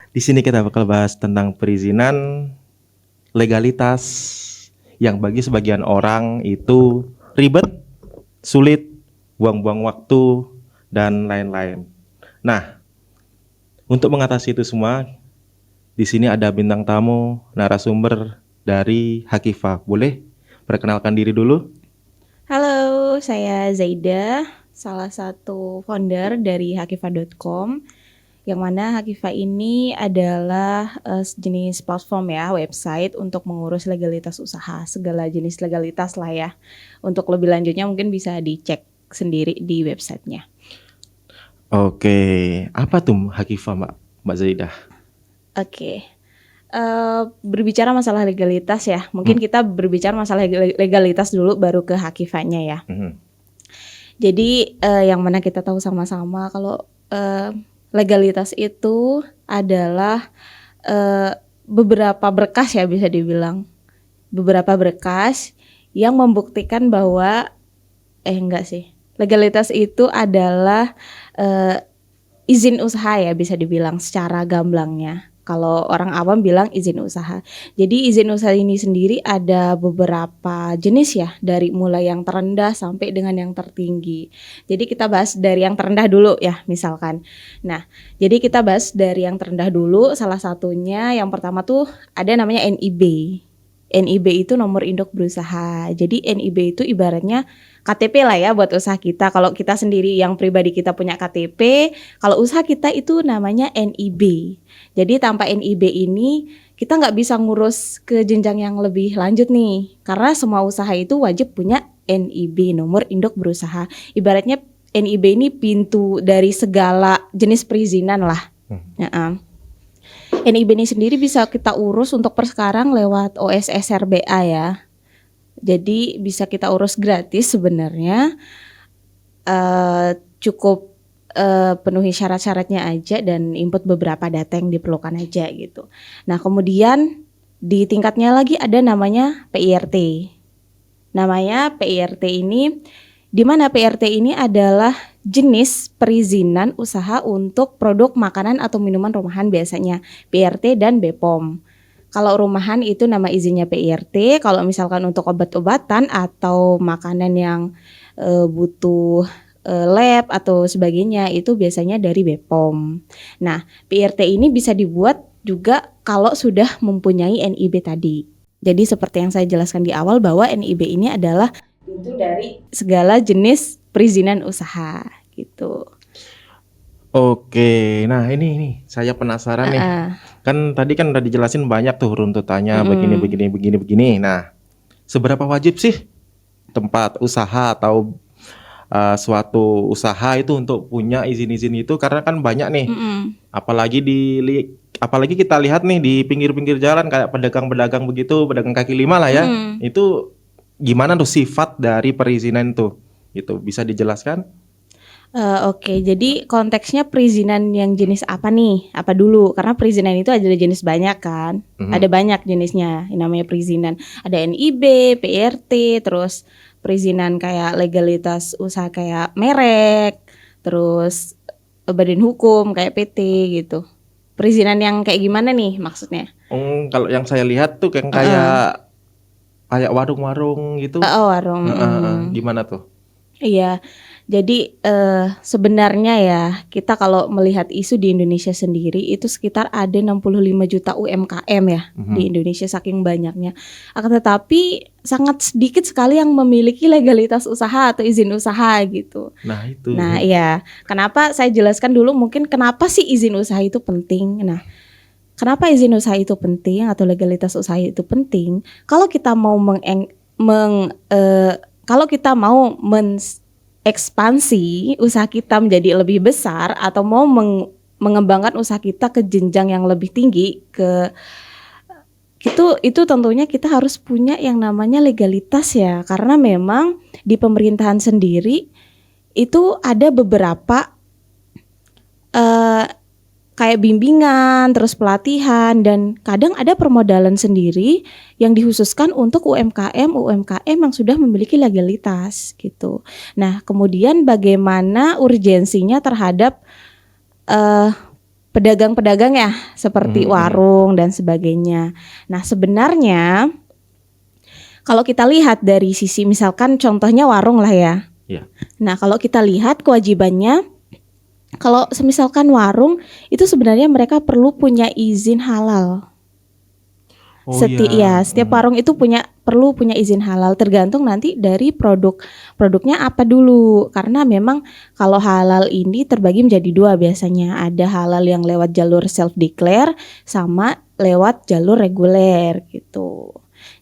Di sini kita bakal bahas tentang perizinan, legalitas yang bagi sebagian orang itu ribet, sulit, buang-buang waktu, dan lain-lain. Nah, untuk mengatasi itu semua, di sini ada bintang tamu, narasumber dari Hakifah. Boleh perkenalkan diri dulu? Halo, saya Zaida, salah satu founder dari Hakifah.com, yang mana Hakifah ini adalah sejenis platform ya, website untuk mengurus legalitas usaha, segala jenis legalitas lah ya. Untuk lebih lanjutnya mungkin bisa dicek sendiri di websitenya. Oke, apa tuh Hakifah, Mbak Zaidah? Oke, berbicara masalah legalitas ya, mungkin Hmm. kita berbicara masalah legalitas dulu baru ke Hakifahnya ya. Mhm. Jadi yang mana kita tahu sama-sama kalau legalitas itu adalah beberapa berkas ya, bisa dibilang beberapa berkas yang membuktikan bahwa enggak sih, legalitas itu adalah izin usaha ya, bisa dibilang secara gamblangnya. Kalau orang awam bilang izin usaha. Jadi izin usaha ini sendiri ada beberapa jenis ya, dari mulai yang terendah sampai dengan yang tertinggi. Jadi kita bahas dari yang terendah dulu ya, misalkan. Nah, jadi kita bahas dari yang terendah dulu. Salah satunya yang pertama tuh ada namanya NIB. NIB itu nomor induk berusaha. Jadi NIB itu ibaratnya KTP lah ya buat usaha kita. Kalau kita sendiri yang pribadi kita punya KTP, kalau usaha kita itu namanya NIB. Jadi tanpa NIB ini kita nggak bisa ngurus ke jenjang yang lebih lanjut nih. Karena semua usaha itu wajib punya NIB, nomor induk berusaha. Ibaratnya NIB ini pintu dari segala jenis perizinan lah. NIB ini sendiri bisa kita urus untuk sekarang lewat OSS RBA ya. Jadi bisa kita urus gratis sebenarnya. Cukup penuhi syarat-syaratnya aja dan input beberapa data yang diperlukan aja gitu. Nah, kemudian di tingkatnya lagi ada namanya PIRT. Namanya PIRT ini, di mana PIRT ini adalah jenis perizinan usaha untuk produk makanan atau minuman rumahan, biasanya PIRT dan BPOM. Kalau rumahan itu nama izinnya PIRT, kalau misalkan untuk obat-obatan atau makanan yang butuh lab atau sebagainya itu biasanya dari BPOM. Nah, PIRT ini bisa dibuat juga kalau sudah mempunyai NIB tadi. Jadi seperti yang saya jelaskan di awal bahwa NIB ini adalah pintu dari segala jenis perizinan usaha gitu. Oke, nah ini saya penasaran nih. Kan tadi kan udah dijelasin banyak tuh runtutannya begini. Nah, seberapa wajib sih tempat usaha atau suatu usaha itu untuk punya izin-izin itu? Karena kan banyak nih, apalagi kita lihat nih di pinggir-pinggir jalan kayak pedagang-pedagang begitu, pedagang kaki lima lah ya. Itu gimana tuh sifat dari perizinan tuh? Itu bisa dijelaskan? Oke, jadi konteksnya perizinan yang jenis apa nih? Apa dulu? Karena perizinan itu ada jenis banyak kan? Ada banyak jenisnya yang namanya perizinan. Ada NIB, PIRT, terus perizinan kayak legalitas usaha kayak merek, terus badan hukum kayak PT gitu. Perizinan yang kayak gimana nih maksudnya? Kalau yang saya lihat tuh kayak warung-warung gitu. Warung. Gimana tuh? Iya, jadi sebenarnya ya kita kalau melihat isu di Indonesia sendiri itu sekitar ada 65 juta UMKM ya di Indonesia saking banyaknya. Akan tetapi sangat sedikit sekali yang memiliki legalitas usaha atau izin usaha gitu. Nah itu. Nah iya, kenapa saya jelaskan dulu mungkin kenapa sih izin usaha itu penting. Nah, kenapa izin usaha itu penting atau legalitas usaha itu penting? Kalau kita mau kalau kita mau ekspansi usaha kita menjadi lebih besar atau mau mengembangkan usaha kita ke jenjang yang lebih tinggi, itu tentunya kita harus punya yang namanya legalitas ya, karena memang di pemerintahan sendiri itu ada beberapa kayak bimbingan, terus pelatihan, dan kadang ada permodalan sendiri yang dikhususkan untuk UMKM yang sudah memiliki legalitas gitu. Nah, kemudian bagaimana urgensinya terhadap pedagang-pedagang ya, seperti warung dan sebagainya. Nah, sebenarnya kalau kita lihat dari sisi misalkan contohnya warung lah ya. Iya. Nah, kalau kita lihat kewajibannya, kalau semisalkan warung itu sebenarnya mereka perlu punya izin halal. Oh Setiap warung itu perlu punya izin halal, tergantung nanti dari produknya apa dulu. Karena memang kalau halal ini terbagi menjadi dua biasanya. Ada halal yang lewat jalur self declare sama lewat jalur reguler gitu.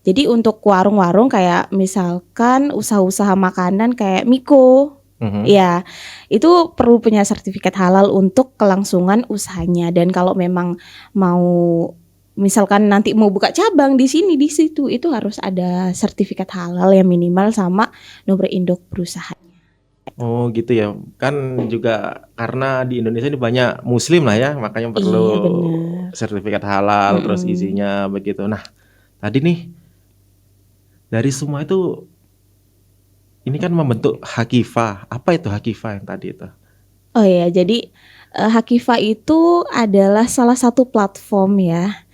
Jadi untuk warung-warung kayak misalkan usaha-usaha makanan kayak Miko, ya itu perlu punya sertifikat halal untuk kelangsungan usahanya. Dan kalau memang mau misalkan nanti mau buka cabang di sini di situ, itu harus ada sertifikat halal yang minimal sama nomor induk perusahaan. Oh gitu ya, kan juga karena di Indonesia ini banyak Muslim lah ya, makanya perlu Iya benar. sertifikat halal, terus isinya begitu. Nah, tadi nih dari semua itu, ini kan membentuk Hakifah. Apa itu Hakifah yang tadi itu? Oh ya, jadi Hakifah itu adalah salah satu platform ya,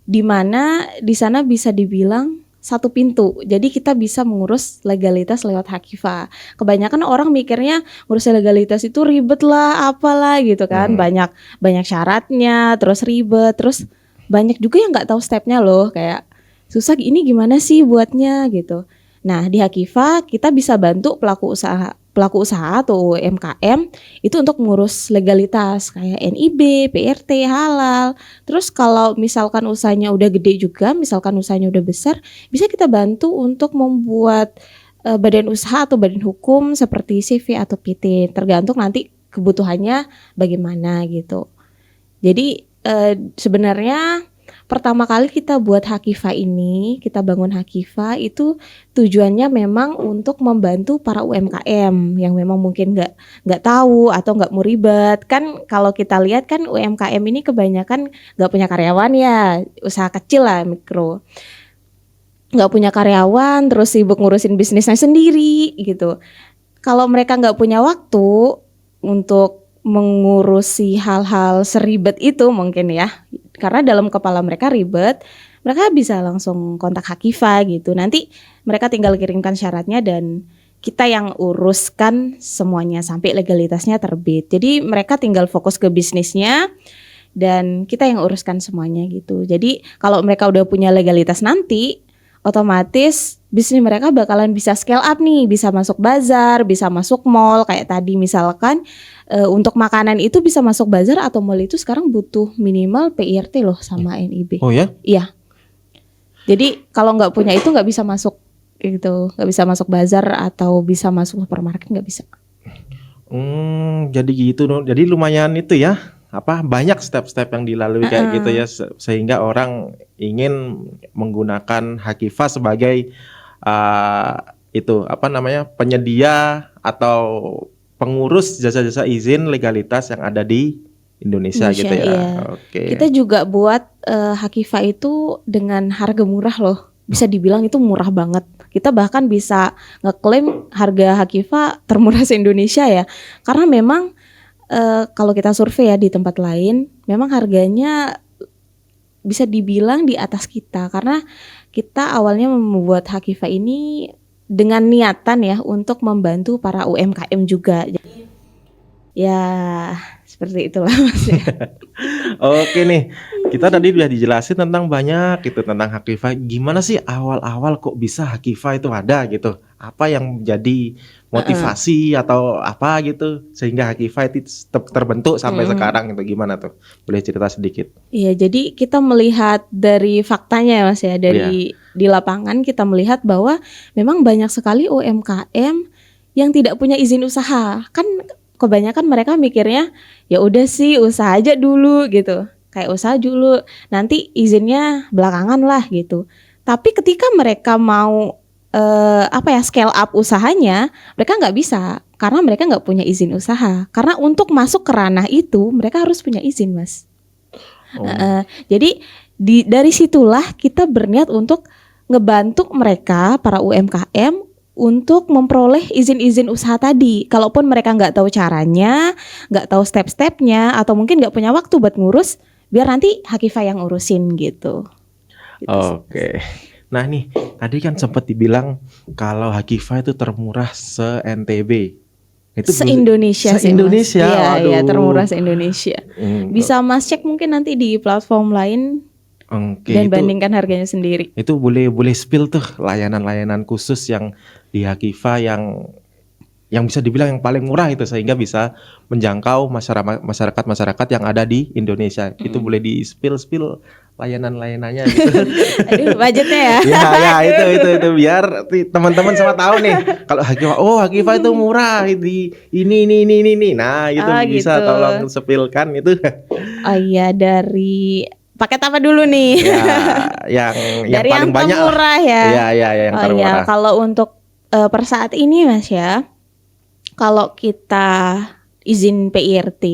di mana di sana bisa dibilang satu pintu. Jadi kita bisa mengurus legalitas lewat Hakifah. Kebanyakan orang mikirnya ngurus legalitas itu ribet lah, apalah gitu kan. Banyak syaratnya, terus ribet, terus banyak juga yang nggak tahu stepnya loh. Kayak susah ini gimana sih buatnya gitu. Nah di Hakifah kita bisa bantu pelaku usaha atau UMKM itu untuk mengurus legalitas kayak NIB, PRT, halal. Terus kalau misalkan usahanya udah gede juga, misalkan usahanya udah besar, bisa kita bantu untuk membuat badan usaha atau badan hukum seperti CV atau PT, tergantung nanti kebutuhannya bagaimana gitu. Jadi sebenarnya pertama kali kita buat Hakifah ini, kita bangun Hakifah itu tujuannya memang untuk membantu para UMKM yang memang mungkin nggak tahu atau nggak mau ribet. Kan kalau kita lihat kan UMKM ini kebanyakan nggak punya karyawan ya, usaha kecil lah, mikro. Nggak punya karyawan, terus sibuk ngurusin bisnisnya sendiri gitu. Kalau mereka nggak punya waktu untuk mengurusi hal-hal seribet itu mungkin ya, karena dalam kepala mereka ribet, mereka bisa langsung kontak Hakifah gitu. Nanti mereka tinggal kirimkan syaratnya dan kita yang uruskan semuanya sampai legalitasnya terbit. Jadi mereka tinggal fokus ke bisnisnya dan kita yang uruskan semuanya gitu. Jadi kalau mereka udah punya legalitas nanti, otomatis bisnis mereka bakalan bisa scale up nih, bisa masuk bazar, bisa masuk mall kayak tadi misalkan untuk makanan itu bisa masuk bazar atau mall itu sekarang butuh minimal PIRT loh sama NIB. Oh ya? Iya. Jadi kalau nggak punya itu nggak bisa masuk gitu, nggak bisa masuk bazar atau bisa masuk supermarket nggak bisa. Jadi gitu dong. Jadi lumayan itu ya. Banyak step-step yang dilalui kayak gitu ya, sehingga orang ingin menggunakan Hakifah sebagai penyedia atau pengurus jasa-jasa izin legalitas yang ada di Indonesia gitu ya. Iya. Oke. Kita juga buat Hakifah itu dengan harga murah loh. Bisa dibilang itu murah banget. Kita bahkan bisa ngeklaim harga Hakifah termurah se-Indonesia ya. Karena memang kalau kita survei ya di tempat lain, memang harganya bisa dibilang di atas kita. Karena kita awalnya membuat Hakifah ini dengan niatan ya untuk membantu para UMKM juga. Jadi ya seperti itulah Mas ya. Oke nih, kita tadi udah dijelasin tentang banyak gitu tentang Hakifah. Gimana sih awal-awal kok bisa Hakifah itu ada gitu? Apa yang jadi motivasi atau apa gitu sehingga Hakifah itu terbentuk sampai sekarang itu gimana tuh? Boleh cerita sedikit? Iya, jadi kita melihat dari faktanya ya Mas ya, dari di lapangan kita melihat bahwa memang banyak sekali UMKM yang tidak punya izin usaha. Kan kebanyakan mereka mikirnya ya udah sih usaha aja dulu gitu. Kayak usaha dulu, nanti izinnya belakangan lah gitu. Tapi ketika mereka mau scale up usahanya, mereka nggak bisa karena mereka nggak punya izin usaha. Karena untuk masuk ke ranah itu mereka harus punya izin, Mas. Jadi dari situlah kita berniat untuk ngebantu mereka para UMKM untuk memperoleh izin-izin usaha tadi. Kalaupun mereka nggak tahu caranya, nggak tahu step-stepnya, atau mungkin nggak punya waktu buat ngurus, biar nanti Hakifah yang ngurusin gitu. Gitu sih. Oke. Nah nih, tadi kan sempat dibilang kalau Hakifah itu termurah se-NTB. Itu Se-Indonesia sih, Mas. se-Indonesia. Iya, iya, Waduh. termurah se-Indonesia. Bisa Mas cek mungkin nanti di platform lain Oke, dan itu bandingkan harganya sendiri. itu boleh spill tuh layanan-layanan khusus yang di Hakifah yang bisa dibilang yang paling murah itu sehingga bisa menjangkau masyarakat yang ada di Indonesia. Itu boleh di spill layanan-layanannya gitu. Aduh, budgetnya ya. Ya itu biar teman-teman semua tahu nih kalau Hakifah itu murah di ini. Nah, itu Oh, bisa gitu. tolong sepilkan itu. Oh iya, dari paket apa dulu nih? Ya, yang Dari paling yang banyak lah. termurah ya. Iya, yang Oh iya, termurah. kalau untuk per saat ini Mas ya, kalau kita izin PIRT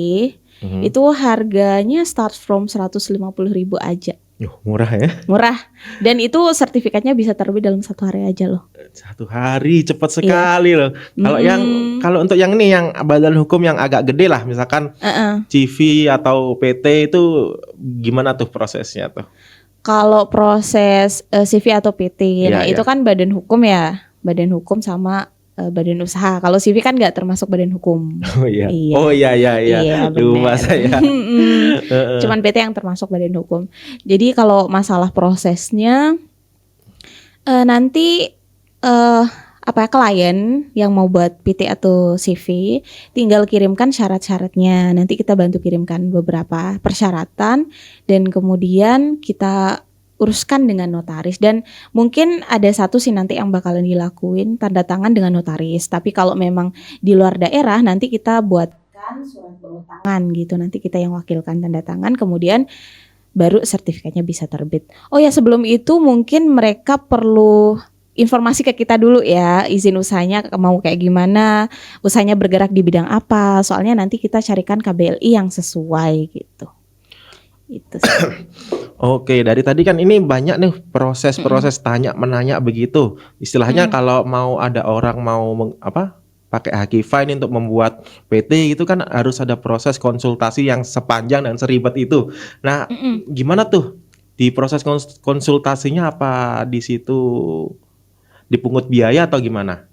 itu harganya start from 150.000 aja. Murah ya. Murah. Dan itu sertifikatnya bisa terbit dalam 1 hari aja loh. 1 hari cepat sekali loh. Kalau kalau untuk yang ini yang badan hukum yang agak gede lah, misalkan CV atau PT itu gimana tuh prosesnya tuh? Kalau proses CV atau PT, Iya, nah itu kan badan hukum ya, badan hukum sama badan usaha. Kalau CV kan nggak termasuk badan hukum. Oh iya. Iya. Oh iya. Iya, Lupa benar. saya. Cuman PT yang termasuk badan hukum. Jadi kalau masalah prosesnya nanti klien yang mau buat PT atau CV tinggal kirimkan syarat-syaratnya. Nanti kita bantu kirimkan beberapa persyaratan dan kemudian kita uruskan dengan notaris. Dan mungkin ada satu sih nanti yang bakalan dilakuin, tanda tangan dengan notaris. Tapi kalau memang di luar daerah nanti kita buatkan surat bawah tangan gitu. Nanti kita yang wakilkan tanda tangan, kemudian baru sertifikatnya bisa terbit. Oh ya, sebelum itu mungkin mereka perlu informasi ke kita dulu ya, izin usahanya mau kayak gimana, usahanya bergerak di bidang apa. Soalnya nanti kita carikan KBLI yang sesuai gitu. Itu sih. Oke, dari tadi kan ini banyak nih proses-proses tanya menanya begitu. Istilahnya kalau mau ada orang mau pakai Hakifah ini untuk membuat PT itu kan harus ada proses konsultasi yang sepanjang dan seribet itu. Nah, gimana tuh di proses konsultasinya, apa di situ dipungut biaya atau gimana?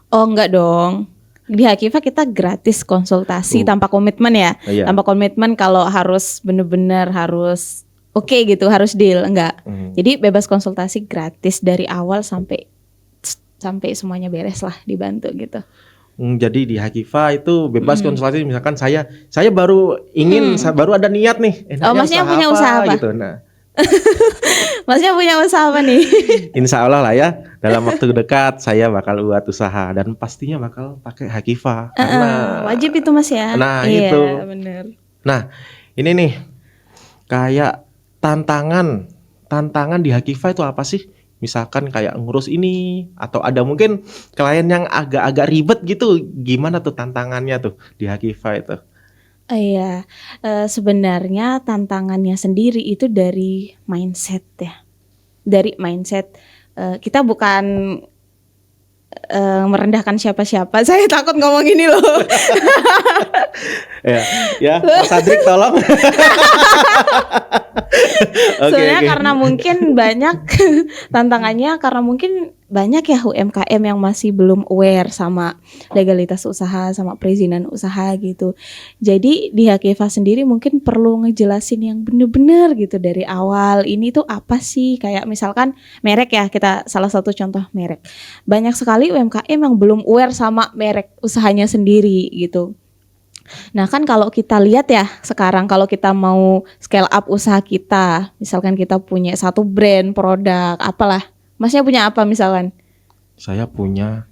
Oh enggak dong. Di Hakifah kita gratis konsultasi tanpa komitmen ya. Iya. Tanpa komitmen kalau harus bener-bener harus oke gitu, harus deal, enggak. Jadi bebas konsultasi gratis dari awal sampai semuanya beres lah, dibantu gitu. Jadi di Hakifah itu bebas konsultasi. Misalkan saya baru ingin, baru ada niat nih. Masnya punya usaha apa? Gitu. Nah, Masnya punya usaha apa nih? insya Allah lah ya, dalam waktu dekat saya bakal buat usaha dan pastinya bakal pakai Hakifah karena wajib itu Mas ya. Nah, iya, itu. Bener. Nah, ini nih kayak tantangan di Hakifah itu apa sih? Misalkan kayak ngurus ini atau ada mungkin klien yang agak-agak ribet gitu. Gimana tuh tantangannya tuh di Hakifah itu? Iya, sebenarnya tantangannya sendiri itu dari mindset ya. Dari mindset, kita bukan merendahkan siapa-siapa. Saya takut ngomong ini loh. ya, Mas Adrik tolong. Sebenarnya karena mungkin banyak tantangannya, karena mungkin banyak ya UMKM yang masih belum aware sama legalitas usaha, sama perizinan usaha gitu. Jadi di Hakifah sendiri mungkin perlu ngejelasin yang bener-bener gitu dari awal. Ini tuh apa sih? Kayak misalkan merek ya, kita salah satu contoh merek. Banyak sekali UMKM yang belum aware sama merek usahanya sendiri gitu. Nah kan kalau kita lihat ya sekarang, kalau kita mau scale up usaha kita, misalkan kita punya satu brand, produk, apalah. Masnya punya apa misalkan? Saya punya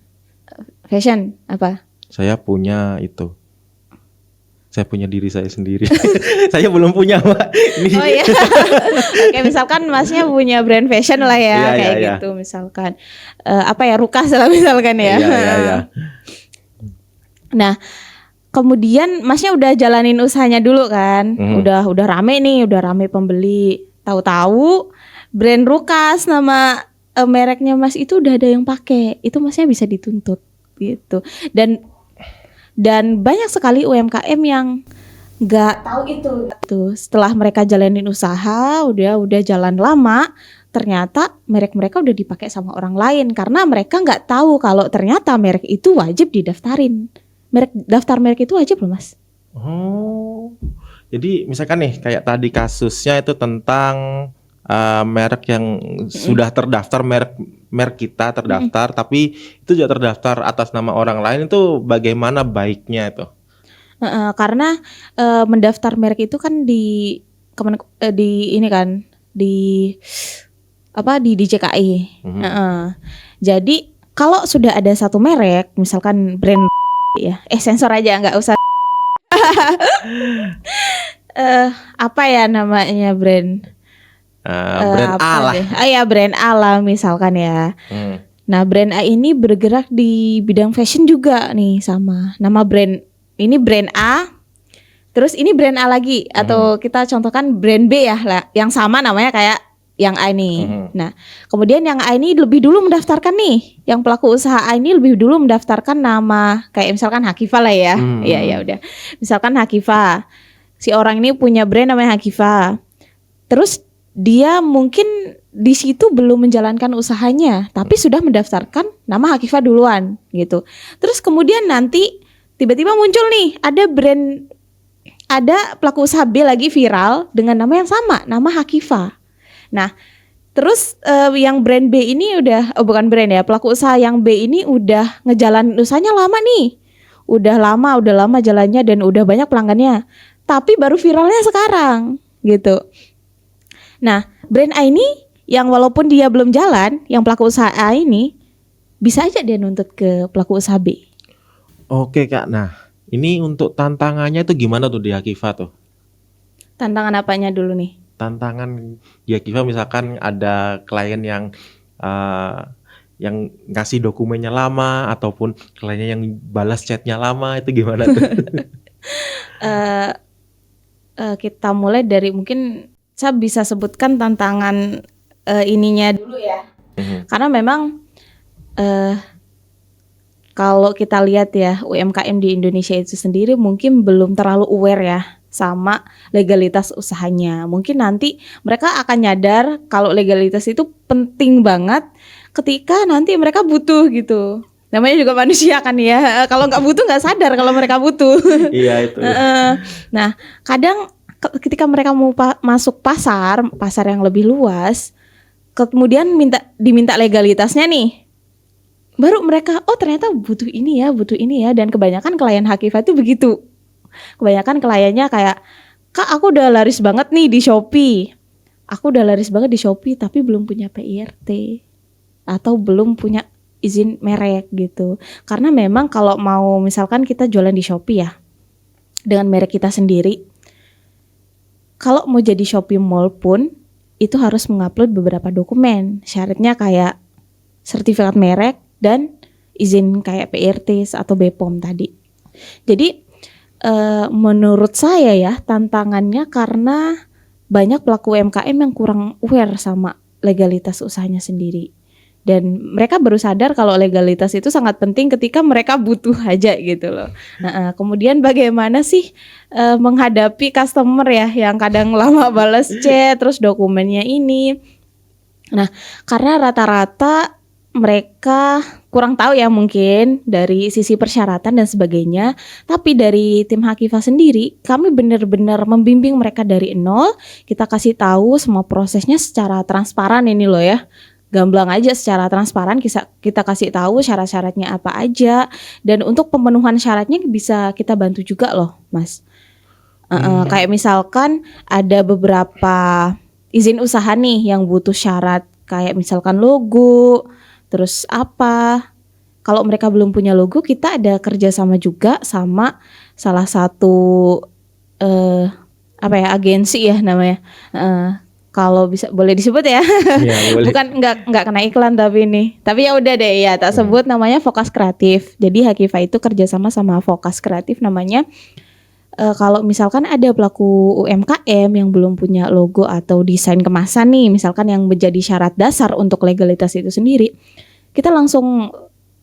Fashion, apa? Saya punya itu. Saya punya diri saya sendiri. Saya belum punya, Mbak. Ini. Oh iya. Oke, misalkan Masnya punya brand fashion lah ya, kayak gitu misalkan. Rukas lah misalkan ya. Iya. Nah, kemudian Masnya udah jalanin usahanya dulu kan, udah rame nih, udah rame pembeli. Tahu-tahu brand Rukas nama mereknya Mas itu udah ada yang pakai, itu Masnya bisa dituntut gitu. Dan banyak sekali UMKM yang nggak tahu itu. Tuh, setelah mereka jalanin usaha, udah jalan lama, ternyata merek mereka udah dipakai sama orang lain karena mereka nggak tahu kalau ternyata merek itu wajib didaftarin. Daftar merek itu wajib loh Mas. Oh, jadi misalkan nih kayak tadi kasusnya itu tentang merek yang sudah terdaftar, merek kita terdaftar, tapi itu juga terdaftar atas nama orang lain, itu bagaimana baiknya itu? Karena mendaftar merek itu kan di ini kan di DJKI. Jadi kalau sudah ada satu merek, misalkan brand ya, sensor aja nggak usah. Apa ya namanya brand? Brand A lah. Ya brand A lah misalkan ya. Nah brand A ini bergerak di bidang fashion juga nih sama. Nama brand ini brand A. Terus ini brand A lagi atau kita contohkan brand B ya lah, yang sama namanya kayak yang A ini. Nah kemudian yang A ini lebih dulu mendaftarkan nih, yang pelaku usaha A ini lebih dulu mendaftarkan nama kayak misalkan Hakifah lah ya. Ya udah. Misalkan Hakifah. Si orang ini punya brand namanya Hakifah. Terus dia mungkin di situ belum menjalankan usahanya, tapi sudah mendaftarkan nama Hakifah duluan gitu. Terus kemudian nanti tiba-tiba muncul nih ada pelaku usaha B lagi viral dengan nama yang sama, nama Hakifah. Nah, terus yang brand B ini bukan brand ya, pelaku usaha yang B ini udah ngejalanin usahanya lama nih. Udah lama jalannya dan udah banyak pelanggannya. Tapi baru viralnya sekarang gitu. Nah, brand A ini yang walaupun dia belum jalan, yang pelaku usaha A ini bisa aja dia nuntut ke pelaku usaha B. Oke Kak, nah ini untuk tantangannya itu gimana tuh di Hakifah tuh? Tantangan apanya dulu nih? Tantangan di Hakifah misalkan ada klien yang ngasih dokumennya lama ataupun kliennya yang balas chatnya lama, itu gimana tuh? Kita mulai dari mungkin saya bisa sebutkan tantangan ininya dulu ya. Karena memang kalau kita lihat ya UMKM di Indonesia itu sendiri mungkin belum terlalu aware ya sama legalitas usahanya. Mungkin nanti mereka akan nyadar kalau legalitas itu penting banget ketika nanti mereka butuh gitu. Namanya juga manusia kan ya. Kalau nggak butuh nggak sadar kalau mereka butuh. Iya itu. Nah kadang ketika mereka mau masuk pasar yang lebih luas, kemudian diminta legalitasnya nih, baru mereka ternyata butuh ini ya. Dan kebanyakan klien Hakifah itu begitu. Kebanyakan kliennya kayak, Kak aku udah laris banget nih di Shopee. Tapi belum punya PIRT atau belum punya izin merek gitu. Karena memang kalau mau misalkan kita jualan di Shopee ya, dengan merek kita sendiri, kalau mau jadi Shopee Mall pun itu harus mengupload beberapa dokumen. Syaratnya kayak sertifikat merek dan izin kayak PIRT atau BPOM tadi. Jadi menurut saya ya tantangannya karena banyak pelaku UMKM yang kurang aware sama legalitas usahanya sendiri. Dan mereka baru sadar kalau legalitas itu sangat penting ketika mereka butuh aja gitu loh. Nah, kemudian bagaimana sih menghadapi customer ya yang kadang lama balas chat terus dokumennya ini. Nah, karena rata-rata mereka kurang tahu ya mungkin dari sisi persyaratan dan sebagainya. Tapi dari tim Hakifah sendiri kami benar-benar membimbing mereka dari nol. Kita kasih tahu semua prosesnya secara transparan ini loh ya. Gamblang aja secara transparan kita kasih tahu syarat-syaratnya apa aja, dan untuk pemenuhan syaratnya bisa kita bantu juga loh Mas. Kayak misalkan ada beberapa izin usaha nih yang butuh syarat kayak misalkan logo, terus apa. Kalau mereka belum punya logo, kita ada kerjasama juga sama salah satu agensi ya namanya. Kalau bisa boleh disebut ya, ya boleh. Bukan nggak kena iklan tapi ya udah deh ya tak sebut namanya Fokus Kreatif. Jadi Hakifah itu kerjasama sama Fokus Kreatif namanya. kalau misalkan ada pelaku UMKM yang belum punya logo atau desain kemasan nih, misalkan yang menjadi syarat dasar untuk legalitas itu sendiri, kita langsung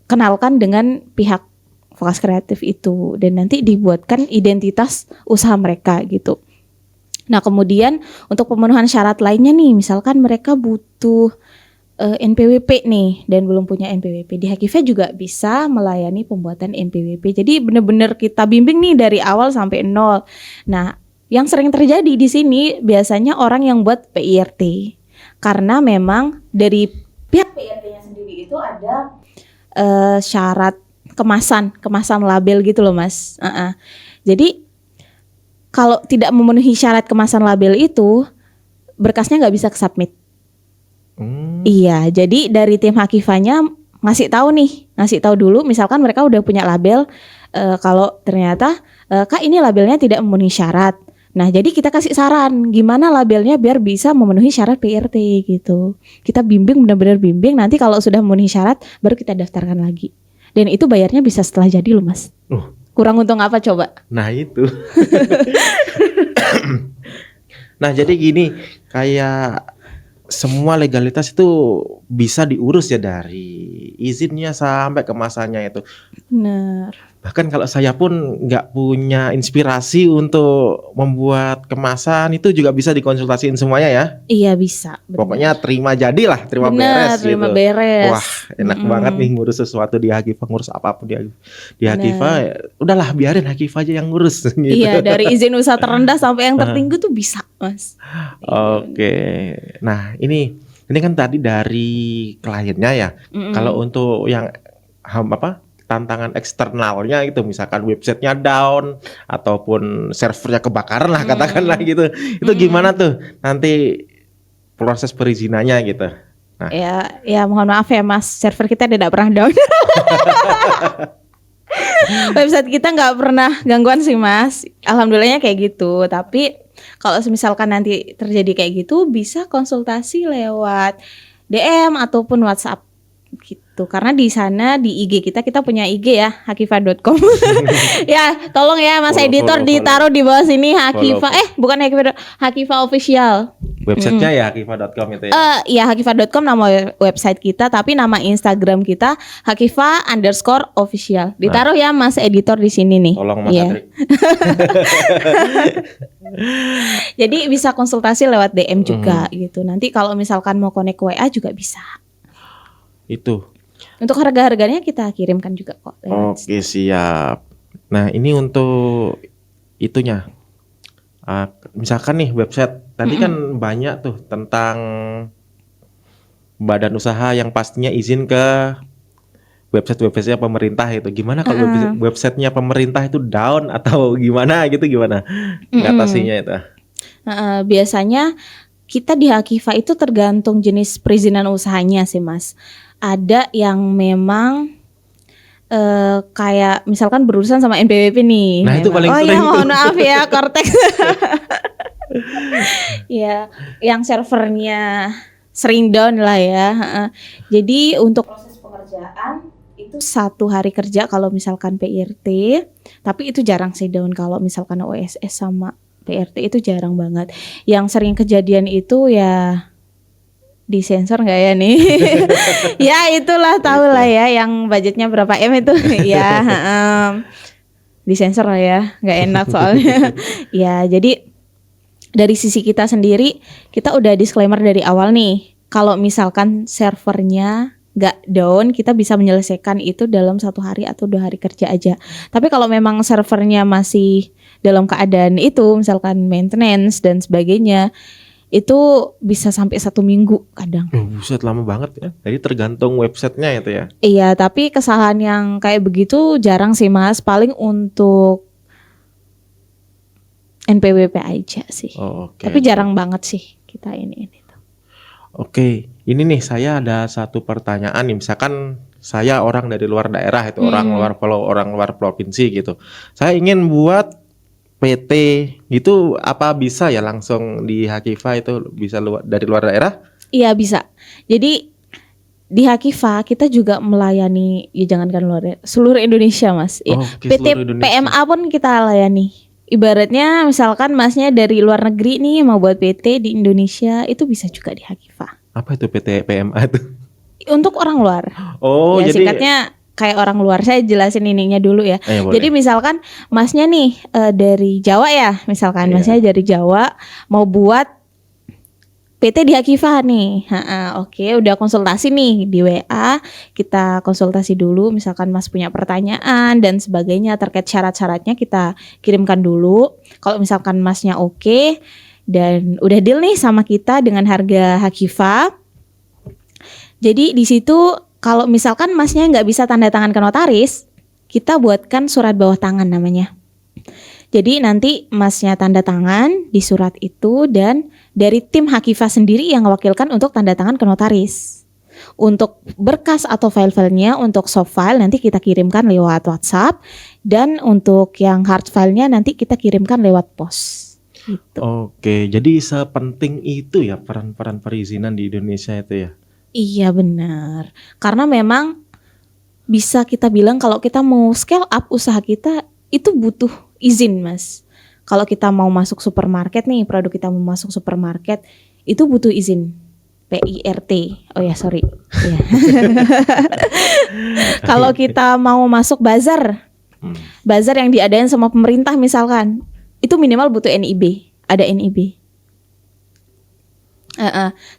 kenalkan dengan pihak Vokasi Kreatif itu dan nanti dibuatkan identitas usaha mereka gitu. Nah, kemudian untuk pemenuhan syarat lainnya nih, misalkan mereka butuh NPWP nih dan belum punya NPWP, di Hakifa juga bisa melayani pembuatan NPWP. Jadi benar-benar kita bimbing nih dari awal sampai nol. Nah, yang sering terjadi di sini biasanya orang yang buat PIRT, karena memang dari pihak PIRT-nya sendiri itu ada syarat kemasan label gitu loh Mas. Jadi kalau tidak memenuhi syarat kemasan label itu, berkasnya nggak bisa submit. Iya, jadi dari tim Hakifanya ngasih tahu dulu, misalkan mereka udah punya label, kalau ternyata Kak ini labelnya tidak memenuhi syarat. Nah, jadi kita kasih saran gimana labelnya biar bisa memenuhi syarat PIRT gitu. Kita bimbing, benar-benar bimbing. Nanti kalau sudah memenuhi syarat, baru kita daftarkan lagi. Dan itu bayarnya bisa setelah jadi loh Mas. Kurang untung apa coba? Nah itu. Nah jadi gini, kayak semua legalitas itu bisa diurus ya dari izinnya sampai kemasannya itu. Benar. Bahkan kalau saya pun nggak punya inspirasi untuk membuat kemasan, itu juga bisa dikonsultasiin semuanya ya. Iya bisa. Bener. Pokoknya terima jadilah, terima beres terima gitu. beres. Wah enak banget nih ngurus sesuatu di Hakifa, ngurus apapun di Hakifa. Udahlah biarin Hakifa aja yang ngurus. Gitu. Iya dari izin usaha terendah sampai yang tertinggi tuh bisa Mas. Oke. Nah ini kan tadi dari kliennya ya. Kalau untuk yang tantangan eksternalnya gitu, misalkan websitenya down ataupun servernya kebakaran lah katakanlah gitu, itu gimana tuh nanti proses perizinannya gitu? Nah. Ya mohon maaf ya Mas, server kita tidak pernah down. Website kita nggak pernah gangguan sih Mas, alhamdulillahnya kayak gitu. Tapi kalau misalkan nanti terjadi kayak gitu, bisa konsultasi lewat DM ataupun WhatsApp gitu, karena di sana di IG kita punya IG ya, hakifa.com. Ya tolong ya Mas editor ditaruh di bawah sini Hakifa, bukan Hakifa official. Websitenya ya hakifa.com itu ya? Ya hakifa.com nama website kita, tapi nama Instagram kita hakifa_official. Ditaruh ya Mas editor di sini nih. Tolong Mas Adri. Jadi bisa konsultasi lewat DM juga gitu. Nanti kalau misalkan mau connect WA juga bisa. Itu. Untuk harga-harganya kita kirimkan juga kok. Oke siap. Nah ini untuk itunya. Misalkan nih website tadi kan banyak tuh tentang badan usaha yang pastinya izin ke website-websitenya pemerintah itu. Gimana kalau websitenya pemerintah itu down atau gimana gitu, gimana ngatasinya itu? Biasanya kita di Hakifa itu tergantung jenis perizinan usahanya sih Mas. Ada yang memang kayak misalkan berurusan sama NPWP nih. Nah itu paling sering. Mohon maaf ya Cortex. Ya, yang servernya sering down lah ya. Jadi untuk proses pengerjaan itu 1 hari kerja kalau misalkan PIRT, tapi itu jarang sih down kalau misalkan OSS sama PIRT itu jarang banget. Yang sering kejadian itu ya disensor nggak ya nih? Ya itulah tahu lah ya yang budgetnya berapa M itu ya disensor lah ya, nggak enak soalnya. Ya jadi dari sisi kita sendiri kita udah disclaimer dari awal nih, kalau misalkan servernya nggak down kita bisa menyelesaikan itu dalam 1 hari atau 2 hari kerja aja. Tapi kalau memang servernya masih dalam keadaan itu misalkan maintenance dan sebagainya, itu bisa sampai 1 minggu kadang. Buset lama banget ya. Jadi tergantung websitenya itu ya. Iya, tapi kesalahan yang kayak begitu jarang sih Mas. Paling untuk NPWP aja sih. Tapi jarang banget sih kita ini. Oke, ini nih saya ada satu pertanyaan nih. Misalkan saya orang dari luar daerah itu, orang luar provinsi gitu. Saya ingin buat PT itu, apa bisa ya langsung di Hakifa itu bisa dari luar daerah? Iya bisa. Jadi di Hakifa kita juga melayani, ya jangankan luar daerah, seluruh Indonesia Mas. PT Indonesia. PMA pun kita layani. ibaratnya misalkan masnya dari luar negeri nih mau buat PT di Indonesia, itu bisa juga di Hakifah. Apa itu PT PMA itu? Untuk orang luar. Oh, Ya jadi singkatnya kayak orang luar. Saya jelasin ininya dulu ya. boleh. Jadi misalkan masnya nih dari Jawa ya, misalkan Iya. masnya dari Jawa mau buat PT di Hakifah nih. Oke, udah konsultasi nih di WA. Kita konsultasi dulu. Misalkan Mas punya pertanyaan dan sebagainya terkait syarat-syaratnya kita kirimkan dulu. Kalau misalkan Masnya oke dan udah deal nih sama kita dengan harga Hakifah. Jadi di situ kalau misalkan Masnya nggak bisa tanda tangan ke notaris, kita buatkan surat bawah tangan namanya. Jadi nanti Masnya tanda tangan di surat itu dan dari tim Hakifah sendiri yang mewakilkan untuk tanda tangan ke notaris. Untuk berkas atau file-filenya, untuk soft file nanti kita kirimkan lewat WhatsApp, dan untuk yang hard filenya nanti kita kirimkan lewat pos. Gitu. Oke, jadi sepenting itu ya peran-peran perizinan di Indonesia itu ya. Iya benar. Karena memang bisa kita bilang kalau kita mau scale up usaha kita itu butuh izin, Mas. Kalau kita mau masuk supermarket nih, produk kita mau masuk supermarket itu butuh izin PIRT. Oh ya, sorry. Ya. Kalau kita mau masuk bazar yang diadain sama pemerintah misalkan, itu minimal butuh NIB, ada NIB.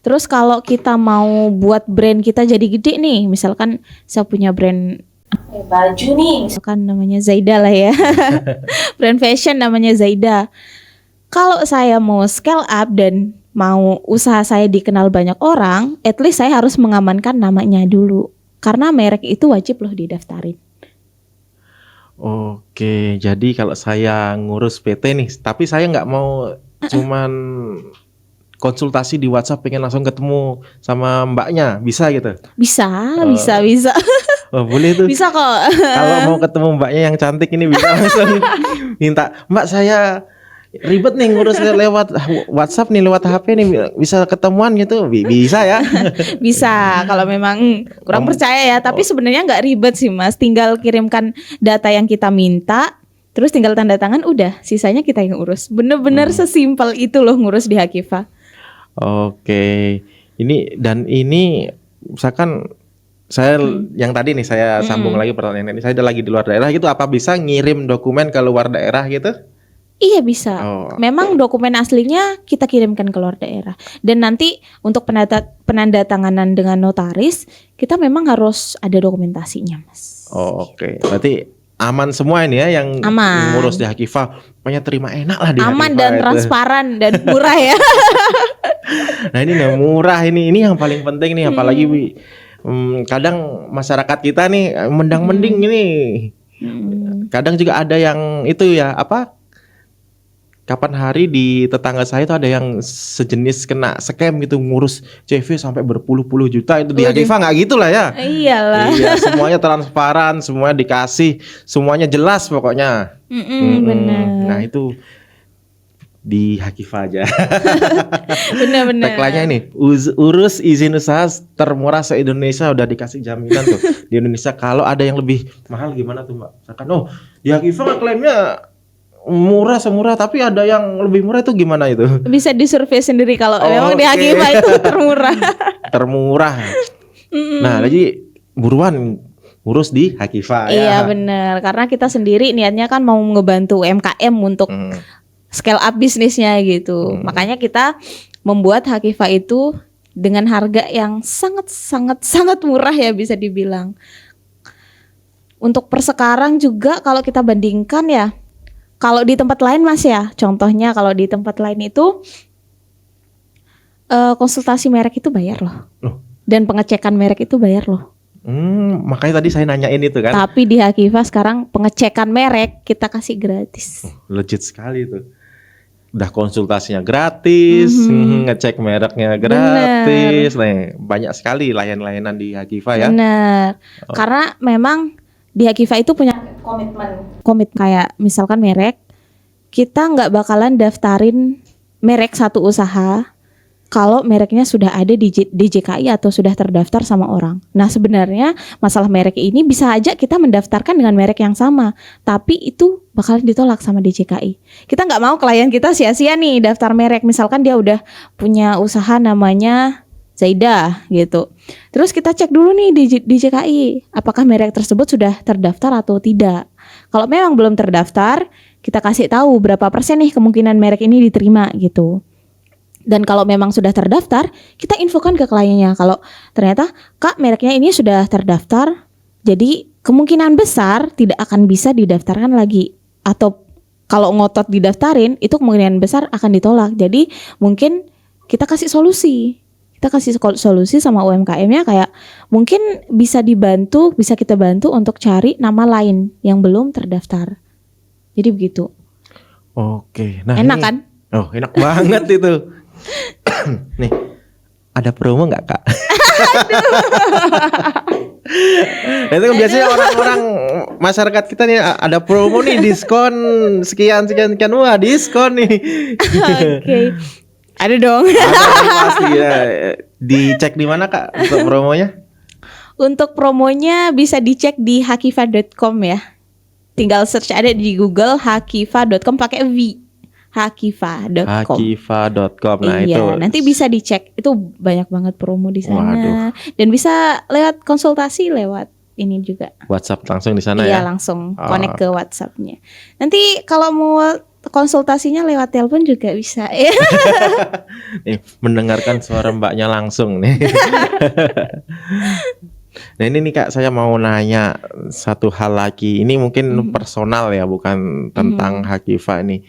Terus kalau kita mau buat brand kita jadi gede nih, misalkan saya punya brand baju nih, misalkan namanya Zaida lah ya. Brand fashion namanya Zaida. Kalau saya mau scale up dan mau usaha saya dikenal banyak orang, at least saya harus mengamankan namanya dulu. Karena merek itu wajib loh didaftarin. Oke, jadi kalau saya ngurus PT nih, tapi saya nggak mau cuman konsultasi di WhatsApp, pengen langsung ketemu sama mbaknya, bisa gitu? Bisa. Oh, boleh tuh. Bisa kok. Kalau mau ketemu mbaknya yang cantik ini bisa langsung minta, Mbak saya ribet nih ngurus lewat WhatsApp nih, lewat HP nih, bisa ketemuan gitu, bisa ya? Bisa, kalau memang kurang percaya ya. Tapi sebenarnya nggak ribet sih Mas. Tinggal kirimkan data yang kita minta, terus tinggal tanda tangan, udah. Sisanya kita yang urus. Bener-bener sesimpel itu loh ngurus di Hakifah. Oke, ini misalkan saya yang tadi nih saya sambung lagi pertanyaan ini, saya lagi di luar daerah gitu, apa bisa ngirim dokumen ke luar daerah gitu? Iya bisa. Memang dokumen aslinya kita kirimkan ke luar daerah. Dan nanti untuk penandatanganan dengan notaris, kita memang harus ada dokumentasinya, Mas. Oke. Berarti aman semua ini ya yang ngurus di Hakifah. Pokoknya terima enak lah di aman Hakifah dan itu. Transparan dan murah ya. Nah ini murah, ini yang paling penting nih, apalagi kadang masyarakat kita nih mendang-mending ini. Kadang juga ada yang itu ya, kapan hari di tetangga saya itu ada yang sejenis kena scam gitu, ngurus CV sampai berpuluh-puluh juta. Itu di Hakifah nggak gitu lah ya. Iyalah. Iya, semuanya transparan, semuanya dikasih, semuanya jelas pokoknya. Benar. Nah itu di Hakifah aja. Benar-benar. Tagline-nya ini, urus izin usaha termurah se-Indonesia, udah dikasih jaminan tuh. Di Indonesia kalau ada yang lebih mahal gimana tuh Mbak? Misalkan di Hakifah klaimnya murah semurah, tapi ada yang lebih murah itu gimana itu? Bisa disurvei sendiri kalau memang di Hakifah itu termurah. Termurah. Nah, jadi buruan ngurus di Hakifah ya. Iya benar, karena kita sendiri niatnya kan mau ngebantu UMKM untuk scale up bisnisnya gitu. Makanya kita membuat Hakifah itu dengan harga yang sangat murah ya, bisa dibilang. Untuk persekarang juga kalau kita bandingkan ya, kalau di tempat lain Mas ya, contohnya kalau di tempat lain itu konsultasi merek itu bayar loh. Dan pengecekan merek itu bayar loh. Makanya tadi saya nanyain itu kan. Tapi di Hakifah sekarang pengecekan merek kita kasih gratis. Legit sekali itu. Udah konsultasinya gratis, ngecek mereknya gratis. Nah, banyak sekali layanan di Hakifah ya. Benar. Karena memang di Hakifah itu punya komitmen kayak misalkan merek, kita nggak bakalan daftarin merek satu usaha kalau mereknya sudah ada di DJKI atau sudah terdaftar sama orang. Nah, sebenarnya masalah merek ini bisa aja kita mendaftarkan dengan merek yang sama, tapi itu bakalan ditolak sama DJKI. Kita nggak mau klien kita sia-sia nih daftar merek. Misalkan dia udah punya usaha namanya Zaidah gitu. Terus kita cek dulu nih di DJKI, apakah merek tersebut sudah terdaftar atau tidak. Kalau memang belum terdaftar, kita kasih tahu berapa persen nih kemungkinan merek ini diterima gitu. Dan kalau memang sudah terdaftar, kita infokan ke kliennya kalau ternyata Kak mereknya ini sudah terdaftar, jadi kemungkinan besar tidak akan bisa didaftarkan lagi. Atau kalau ngotot didaftarin, itu kemungkinan besar akan ditolak. Jadi mungkin kita kasih solusi. Kita kasih solusi sama UMKM-nya kayak mungkin bisa kita bantu untuk cari nama lain yang belum terdaftar. Jadi begitu. Oke, nah Enak ini, kan? oh enak banget itu. Nih, ada promo nggak Kak? Itu kan biasanya orang-orang masyarakat kita nih ada promo nih, diskon sekian, wah diskon nih. Oke. Ada dong. Ada pasti ya. Dicek di mana Kak untuk promonya? Untuk promonya bisa dicek di hakifa.com ya. Tinggal search ada di Google hakifa.com pakai V. hakifa.com. Hakifa.com. Nah iya, itu nanti bisa dicek. Itu banyak banget promo di sana. Waduh. Dan bisa lewat konsultasi lewat ini juga. WhatsApp langsung di sana Iya, ya. langsung connect ke WhatsApp-nya. Nanti kalau mau konsultasinya lewat telepon juga bisa. Nih, mendengarkan suara mbaknya langsung nih. Nah ini nih Kak, saya mau nanya satu hal lagi. Ini mungkin personal ya, bukan tentang Hakifa ini.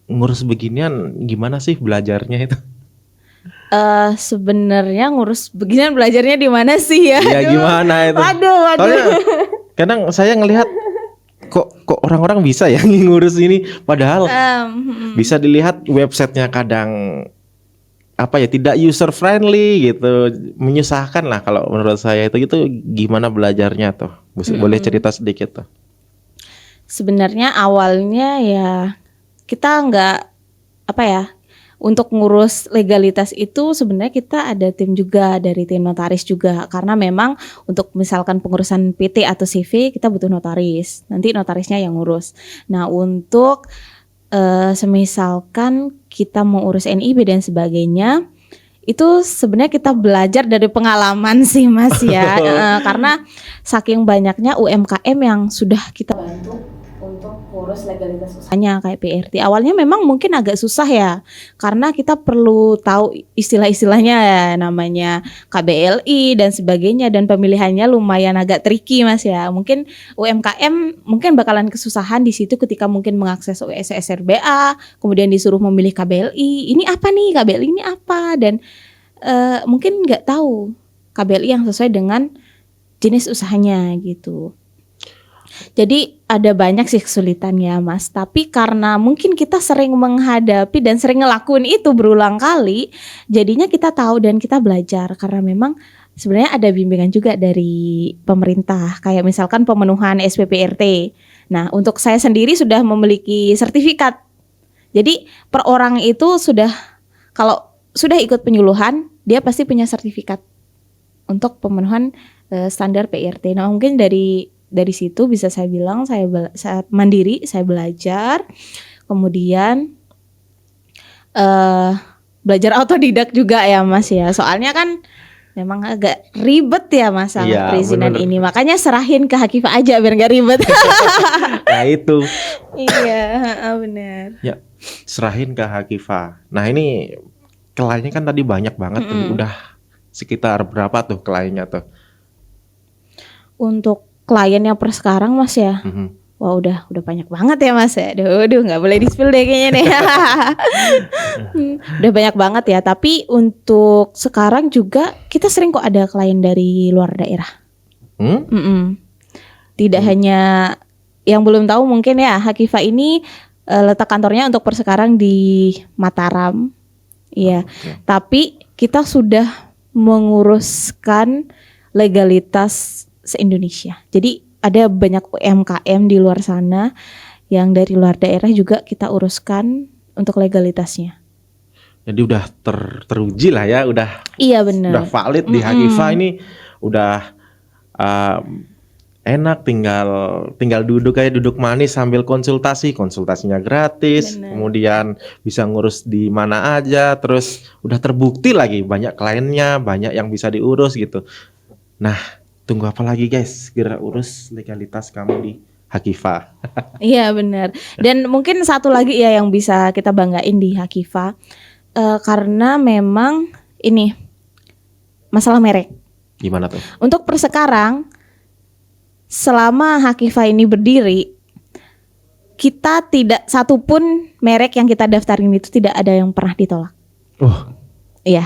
Ngurus beginian gimana sih belajarnya itu? Sebenarnya ngurus beginian belajarnya di mana sih ya? Ya gimana itu? Waduh. Soalnya kadang saya ngelihat kok orang-orang bisa ya ngurus ini, padahal bisa dilihat websitenya kadang apa ya, tidak user friendly gitu, menyusahkan lah kalau menurut saya itu. Gimana belajarnya tuh? Boleh cerita sedikit tuh? Sebenarnya awalnya ya kita nggak untuk ngurus legalitas itu sebenarnya kita ada tim juga, dari tim notaris juga, karena memang untuk misalkan pengurusan PT atau CV kita butuh notaris, nanti notarisnya yang ngurus. Nah untuk semisalkan kita mau urus NIB dan sebagainya, itu sebenarnya kita belajar dari pengalaman sih Mas ya. Karena saking banyaknya UMKM yang sudah kita bantu untuk ngurus legalitas usahanya kayak PRT. Awalnya memang mungkin agak susah ya, karena kita perlu tahu istilah-istilahnya ya, namanya KBLI dan sebagainya, dan pemilihannya lumayan agak tricky Mas ya. Mungkin UMKM mungkin bakalan kesusahan di situ ketika mungkin mengakses USSRBA, kemudian disuruh memilih KBLI. Ini apa nih, KBLI ini apa, dan mungkin nggak tahu KBLI yang sesuai dengan jenis usahanya gitu. Jadi ada banyak sih kesulitannya Mas, tapi karena mungkin kita sering menghadapi dan sering ngelakuin itu berulang kali, jadinya kita tahu dan kita belajar. Karena memang sebenarnya ada bimbingan juga dari pemerintah, kayak misalkan pemenuhan SPPRT. Nah untuk saya sendiri sudah memiliki sertifikat. Jadi per orang itu sudah, kalau sudah ikut penyuluhan, dia pasti punya sertifikat untuk pemenuhan standar PRT. Nah mungkin dari situ bisa saya bilang saya mandiri, saya belajar, kemudian belajar otodidak juga ya Mas ya. Soalnya kan memang agak ribet ya masalah Iya, perizinan bener. ini. Makanya serahin ke Hakifa aja biar gak ribet. Nah itu Iya, benar. ya, serahin ke Hakifa. Nah ini kliennya kan tadi banyak banget tuh. Udah sekitar berapa tuh kliennya tuh? Untuk klien yang per sekarang Mas ya, wah udah banyak banget ya Mas ya. Aduh nggak boleh di-spill deh kayaknya nih. Udah banyak banget ya. Tapi untuk sekarang juga kita sering kok ada klien dari luar daerah. Tidak hanya yang belum tahu mungkin ya, Hakifa ini letak kantornya untuk per sekarang di Mataram. Iya. Tapi kita sudah menguruskan legalitas se-Indonesia. Jadi ada banyak UMKM di luar sana yang dari luar daerah juga kita uruskan untuk legalitasnya. Jadi udah teruji lah ya, udah Iya benar. valid di Hakifa ini, udah enak, tinggal duduk aja, duduk manis sambil konsultasinya gratis, Bener. kemudian bisa ngurus di mana aja, terus udah terbukti lagi banyak kliennya, banyak yang bisa diurus gitu. Nah, tunggu apa lagi guys, segera urus legalitas kamu di Hakifa. Iya benar. Dan mungkin satu lagi ya yang bisa kita banggain di Hakifa, karena memang ini masalah merek. Gimana tuh? Untuk persekarang, selama Hakifa ini berdiri, kita tidak satupun merek yang kita daftarin itu tidak ada yang pernah ditolak. Iya.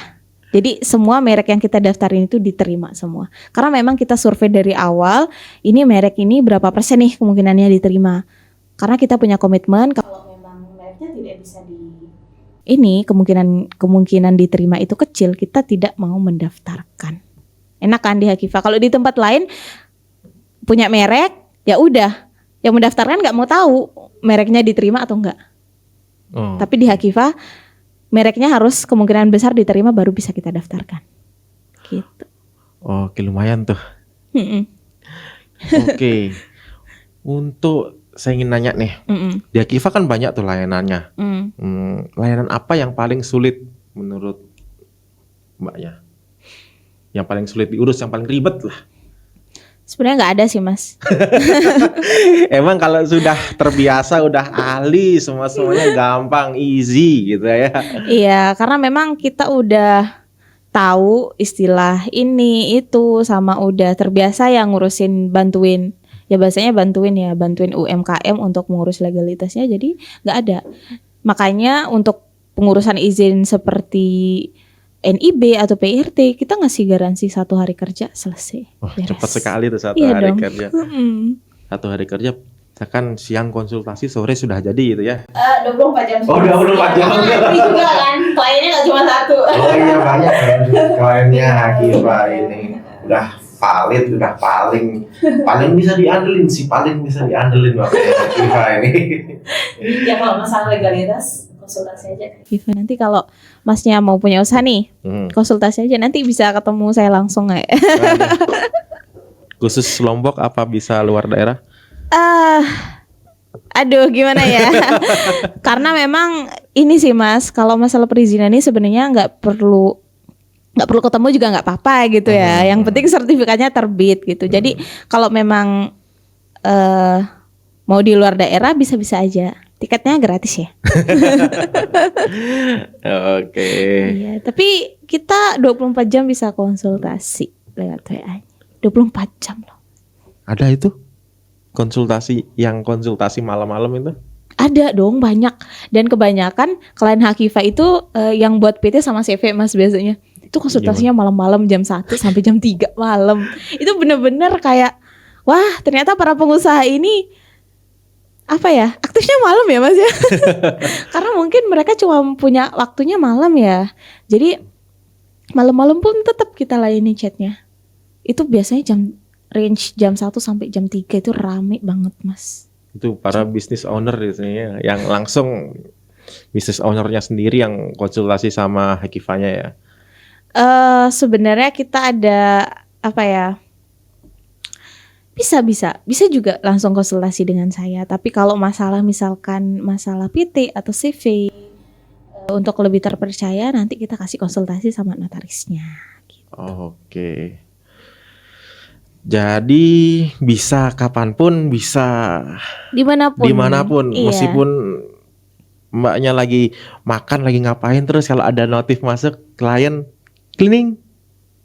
Jadi semua merek yang kita daftarin itu diterima semua. Karena memang kita survei dari awal, ini merek ini berapa persen nih kemungkinannya diterima. Karena kita punya komitmen kalau memang mereknya tidak bisa kemungkinan diterima itu kecil, kita tidak mau mendaftarkan. Enak kan di Hakifa. Kalau di tempat lain punya merek, ya udah, yang mendaftarkan nggak mau tahu mereknya diterima atau enggak. Tapi di Hakifa mereknya harus kemungkinan besar diterima baru bisa kita daftarkan. Gitu. Oke, lumayan tuh. Oke. Untuk saya ingin nanya nih, di Hakifa kan banyak tuh layanannya. Layanan apa yang paling sulit menurut Mbaknya? Yang paling sulit diurus, yang paling ribet lah. Sebenarnya nggak ada sih Mas. Emang kalau sudah terbiasa, udah ahli, semuanya gampang, easy gitu ya. Iya, karena memang kita udah tahu istilah ini itu, sama udah terbiasa yang ngurusin bantuin. Ya bahasanya bantuin UMKM untuk mengurus legalitasnya, jadi nggak ada. Makanya untuk pengurusan izin seperti NIB atau PRT kita ngasih garansi 1 hari kerja selesai. Cepat sekali tuh 1 Iya hari dong. kerja. 1 hari kerja, misalkan siang konsultasi, sore sudah jadi gitu ya. 24 jam. Oh, 24 jam. Ini juga kan, kliennya nggak cuma 1. Oh iya, banyak kan kliennya Hakifa ini. Udah valid, udah paling bisa diandelin makanya Hakifa ini. Ya kalau masalah legalitas konsultasi aja. Hakifa, nanti kalau Masnya mau punya usaha nih, konsultasi aja, nanti bisa ketemu saya langsung ya. Khusus Lombok apa bisa luar daerah? Aduh gimana ya. Karena memang ini sih Mas, kalau masalah perizinan ini sebenarnya nggak perlu ketemu juga nggak apa-apa gitu ya. Yang penting sertifikatnya terbit gitu. Jadi kalau memang mau di luar daerah bisa-bisa aja. Tiketnya gratis ya. Oke. Iya, tapi kita 24 jam bisa konsultasi lewat WA. 24 jam loh. Ada itu? Konsultasi malam-malam itu? Ada dong, banyak. Dan kebanyakan klien Hakifa itu yang buat PT sama CV Mas biasanya. Itu konsultasinya malam-malam jam 1 sampai jam 3 malam. Itu bener-bener kayak, wah ternyata para pengusaha ini aktifnya malam ya Mas ya. Karena mungkin mereka cuma punya waktunya malam ya. Jadi malam-malam pun tetap kita layani chatnya. Itu biasanya range jam 1 sampai jam 3 itu rame banget Mas. Itu para business owner biasanya yang langsung business ownernya sendiri yang konsultasi sama Hakifanya ya. Sebenarnya kita ada bisa juga langsung konsultasi dengan saya. Tapi kalau misalkan masalah PT atau CV untuk lebih terpercaya, nanti kita kasih konsultasi sama notarisnya gitu. Oke. Jadi bisa kapanpun, bisa dimanapun. Iya. Meskipun Mbaknya lagi makan, lagi ngapain, terus kalau ada notif masuk klien cleaning,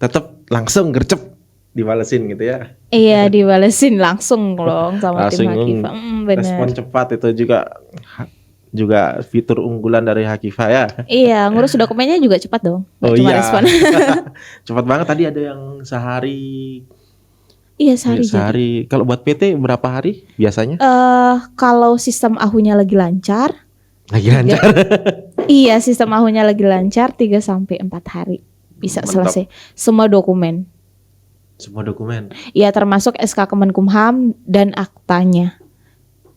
tetap langsung gercep dibalesin gitu ya. Iya, dibalesin langsung dong sama tim Hakifa. Bener. Respon cepat itu juga fitur unggulan dari Hakifa ya. Iya, ngurus dokumennya juga cepat dong. Cuma respon. Cepat banget, tadi ada yang sehari. Iya, sehari. Kalau buat PT berapa hari biasanya? Kalau sistem AHU-nya lagi lancar. Iya, sistem AHU-nya lagi lancar 3 sampai 4 hari bisa selesai semua dokumen. Iya, termasuk SK Kemenkumham dan aktanya.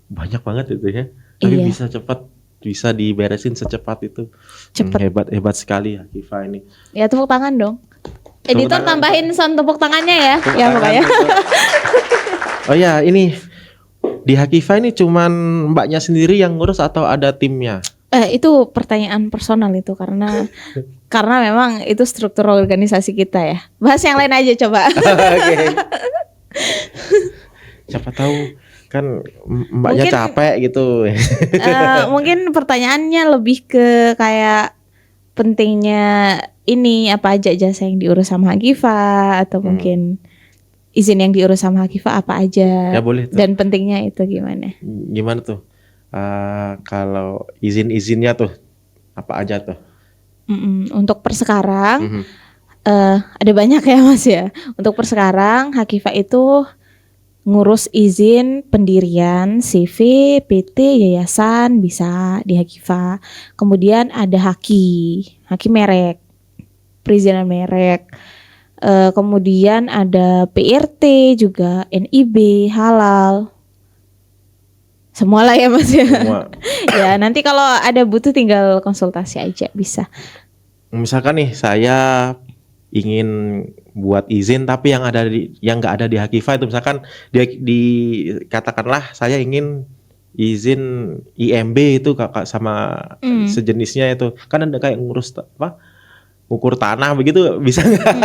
Banyak banget itu ya. Tapi bisa cepat. bisa diberesin secepat itu. Cepet. Hebat sekali Hakifa ini. Ya tepuk tangan dong. Editor tangan. tambahin sound tepuk tangannya ya. Ya Tangan pokoknya. itu. Oh ya, ini di Hakifa ini cuman mbaknya sendiri yang ngurus atau ada timnya? Itu pertanyaan personal itu karena memang itu struktur organisasi kita ya. Bahas yang lain aja coba. Oke. Siapa tahu kan mbaknya Mungkin- capek gitu. Mungkin pertanyaannya lebih ke kayak pentingnya ini apa aja jasa yang diurus sama Hakifa atau mungkin izin yang diurus sama Hakifa apa aja. Ya boleh tuh. Dan pentingnya itu gimana? Gimana tuh? Kalau izin-izinnya tuh apa aja tuh? Untuk persekarang Mhm. ada banyak ya Mas ya. Untuk persekarang Hakifa itu ngurus izin pendirian, CV, PT, yayasan bisa di Hakifa. Kemudian ada haki merek, perizinan merek. Kemudian ada PRT juga, NIB, halal. Semua lah ya Mas ya. Semua. Ya nanti kalau ada butuh tinggal konsultasi aja bisa. Misalkan nih saya ingin buat izin tapi yang nggak ada di Hakifa itu misalkan katakanlah saya ingin izin IMB itu kakak sama sejenisnya itu kan ada kayak ngurus ukur tanah begitu bisa nggak?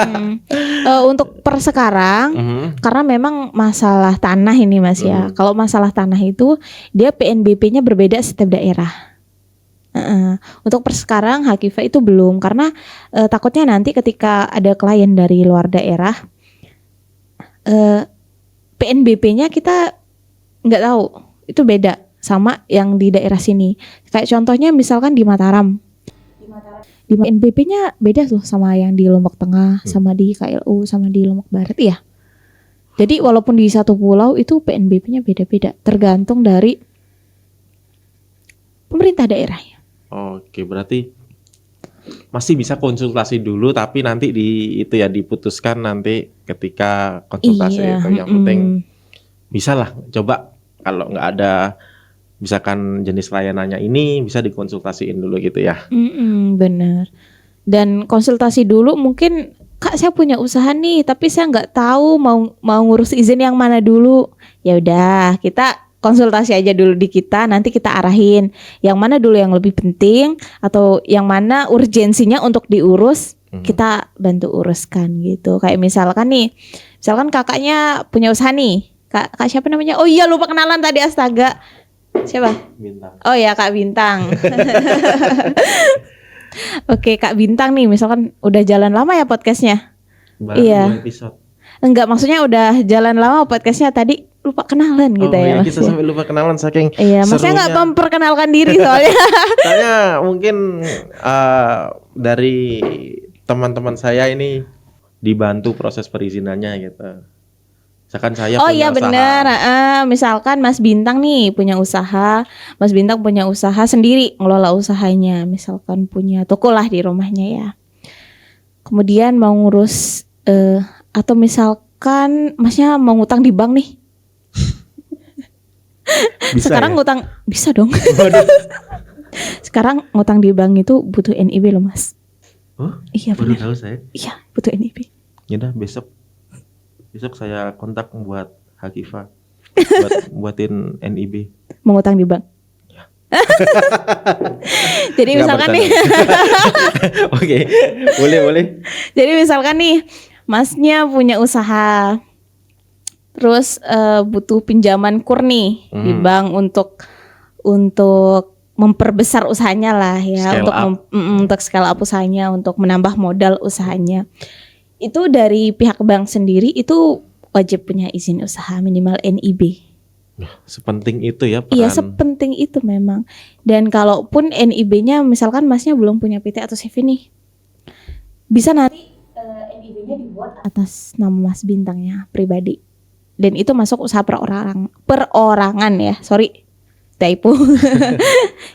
Untuk persekarang karena memang masalah tanah ini Mas ya. Kalau masalah tanah itu dia PNBP-nya berbeda setiap daerah. Untuk persekarang Hakifa itu belum karena takutnya nanti ketika ada klien dari luar daerah PNBP-nya kita nggak tahu itu beda sama yang di daerah sini. Kayak contohnya misalkan di Mataram. Di PNBP-nya beda tuh sama yang di Lombok Tengah, sama di KLU, sama di Lombok Barat ya. Jadi walaupun di satu pulau itu PNBP-nya beda-beda, tergantung dari pemerintah daerahnya. Oke, berarti masih bisa konsultasi dulu tapi nanti diputuskan nanti ketika konsultasi Iya, itu yang penting bisa lah coba kalau nggak ada misalkan jenis layanannya ini bisa dikonsultasiin dulu gitu ya. Bener. Dan konsultasi dulu mungkin Kak saya punya usaha nih tapi saya nggak tahu mau ngurus izin yang mana dulu. Ya udah kita konsultasi aja dulu di kita, nanti kita arahin yang mana dulu yang lebih penting atau yang mana urgensinya untuk diurus, kita bantu uruskan gitu. Kayak misalkan kakaknya punya usaha nih, kak siapa namanya? Oh iya lupa kenalan tadi astaga. Siapa? Bintang. Oh ya Kak Bintang. Oke Kak Bintang nih, misalkan udah jalan lama ya podcastnya. Baru Iya. 2 episode. Enggak, maksudnya udah jalan lama podcastnya tadi lupa kenalan gitu ya Mas. Kita sampai lupa kenalan saking Iya, Masnya nggak serunya. memperkenalkan diri soalnya. Saya mungkin dari teman-teman saya ini dibantu proses perizinannya gitu. Misalkan saya Oh punya iya usaha. benar. Misalkan Mas Bintang nih punya usaha, Mas Bintang punya usaha sendiri ngelola usahanya. Misalkan punya toko lah di rumahnya ya. Kemudian mau ngurus atau misalkan Masnya mau ngutang di bank nih. Bisa Sekarang ya? ngutang bisa dong. Waduh. Sekarang ngutang di bank itu butuh NIB loh Mas. Oh, Iya baru benar. tahu saya. Iya butuh NIB. Yaudah besok saya kontak buat Hakifa buatin NIB. Mau ngutang di bank. Jadi Nggak misalkan nih. Oke, boleh. Jadi misalkan nih, Masnya punya usaha, terus butuh pinjaman kur nih di bank untuk memperbesar usahanya lah ya, untuk scale up usahanya, untuk menambah modal usahanya. Itu dari pihak bank sendiri itu wajib punya izin usaha minimal NIB. Sepenting itu ya peran. Iya, sepenting itu memang. Dan kalaupun NIB-nya misalkan Masnya belum punya PT atau CV nih, bisa nanti NIB-nya dibuat atas nama Mas Bintangnya pribadi. Dan itu masuk usaha perorangan ya. Sorry, typo.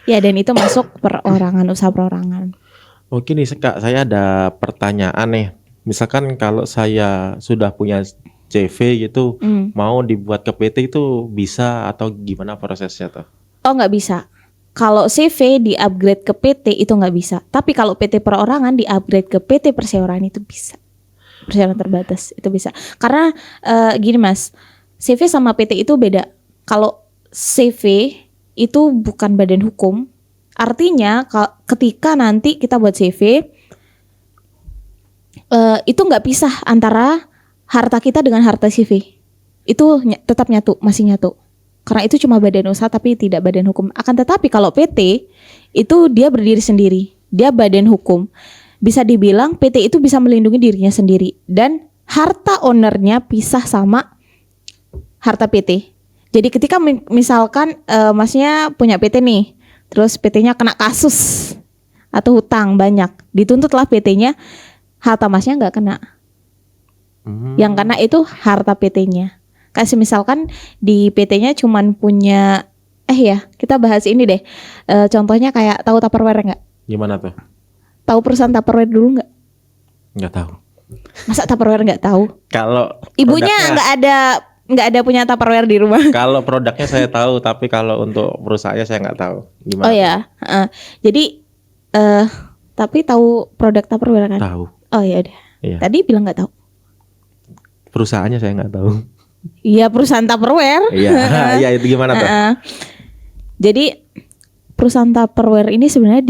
Ya, dan itu masuk perorangan, usaha perorangan. Mungkin nih Kak, saya ada pertanyaan nih. Misalkan kalau saya sudah punya CV gitu, mau dibuat ke PT itu bisa atau gimana prosesnya tuh? Oh nggak bisa. kalau CV di-upgrade ke PT itu nggak bisa. Tapi kalau PT perorangan di-upgrade ke PT perseorangan itu bisa. Perseorangan terbatas itu bisa. Karena gini Mas, CV sama PT itu beda. Kalau CV itu bukan badan hukum. Artinya ketika nanti kita buat CV itu nggak pisah antara harta kita dengan harta CV. Itu tetap nyatu, masih nyatu. Karena itu cuma badan usaha tapi tidak badan hukum. Akan tetapi kalau PT itu dia berdiri sendiri. Dia badan hukum. Bisa dibilang PT itu bisa melindungi dirinya sendiri. Dan harta ownernya pisah sama harta PT. Jadi ketika misalkan masnya punya PT nih. Terus PT-nya kena kasus atau hutang banyak. Dituntutlah PT-nya, harta masnya nggak kena. Yang kena itu harta PT-nya. Kasih misalkan di PT-nya cuman punya kita bahas ini deh. Contohnya kayak tahu Tupperware nggak? Gimana tuh? Tahu perusahaan Tupperware dulu nggak? Nggak tahu. Masa Tupperware nggak tahu? Kalau Ibunya nggak ada punya Tupperware di rumah. kalau produknya saya tahu, tapi kalau untuk perusahaannya saya nggak tahu. Gimana? Oh ya, jadi tapi tahu produk Tupperware kan? Tahu. Oh ya udah. Iya. Tadi bilang nggak tahu. Perusahaannya saya nggak tahu. Iya perusahaan Tupperware. Iya, iya itu gimana tuh? Jadi perusahaan Tupperware ini sebenarnya